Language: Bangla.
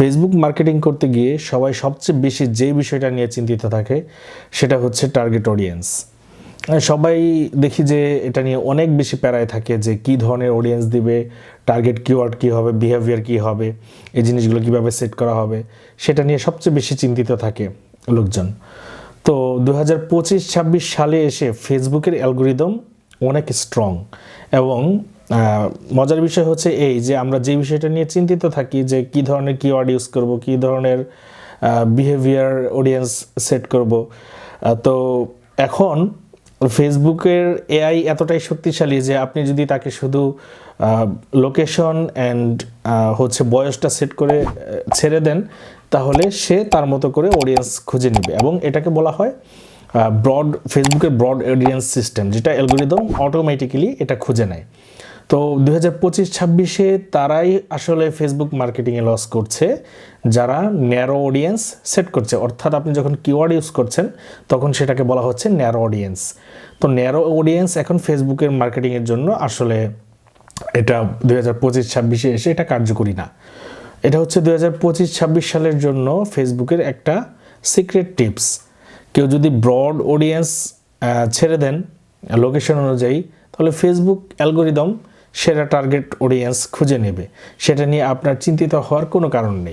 ফেসবুক মার্কেটিং করতে গিয়ে সবাই সবচেয়ে বেশি যে বিষয়টা নিয়ে চিন্তিত থাকে সেটা হচ্ছে টার্গেট অডিয়েন্স। সবাই দেখি যে এটা নিয়ে অনেক বেশি প্যারায় থাকে যে কী ধরনের অডিয়েন্স দিবে, টার্গেট কিওয়ার্ড কী হবে, বিহেভিয়ার কী হবে, এই জিনিসগুলো কীভাবে সেট করা হবে, সেটা নিয়ে সবচেয়ে বেশি চিন্তিত থাকে লোকজন। তো 2025-26 সালে এসে ফেসবুকের অ্যালগোরিদম অনেক স্ট্রং এবং মজার বিষয় হচ্ছে এই যে আমরা যে বিষয়টা নিয়ে চিন্তিত থাকি যে কী ধরনের কিওয়ার্ড ইউজ করব, কী ধরনের বিহেভিয়ার অডিয়েন্স সেট করব, তো এখন ফেসবুকের এআই এতটাই শক্তিশালী যে আপনি যদি তাকে শুধু লোকেশন অ্যান্ড হচ্ছে বয়সটা সেট করে ছেড়ে দেন তাহলে সে তার মতো করে অডিয়েন্স খুঁজে নেবে এবং এটাকে বলা হয় ফেসবুকের ব্রড অডিয়েন্স সিস্টেম, যেটা অ্যালগোরিদম অটোমেটিক্যালি এটা খুঁজে নেয়। তো 2025-26 তারাই আসলে ফেসবুক মার্কেটিংয়ে লস করছে যারা ন্যারো অডিয়েন্স সেট করছে, অর্থাৎ আপনি যখন কিওয়ার্ড ইউজ করছেন তখন সেটাকে বলা হচ্ছে ন্যারো অডিয়েন্স। তো ন্যারো অডিয়েন্স এখন ফেসবুকের মার্কেটিংয়ের জন্য আসলে এটা 2025-26 এসে এটা কার্যকরী না। এটা হচ্ছে 2025-26 সালের জন্য ফেসবুকের একটা সিক্রেট টিপস। কেউ যদি ব্রড অডিয়েন্স ছেড়ে দেন লোকেশন অনুযায়ী তাহলে ফেসবুক অ্যালগোরিদম সেরা টার্গেট অডিয়েন্স খুঁজে নেবে, সেটা নিয়ে আপনার চিন্তিত হওয়ার কোনো কারণ নেই।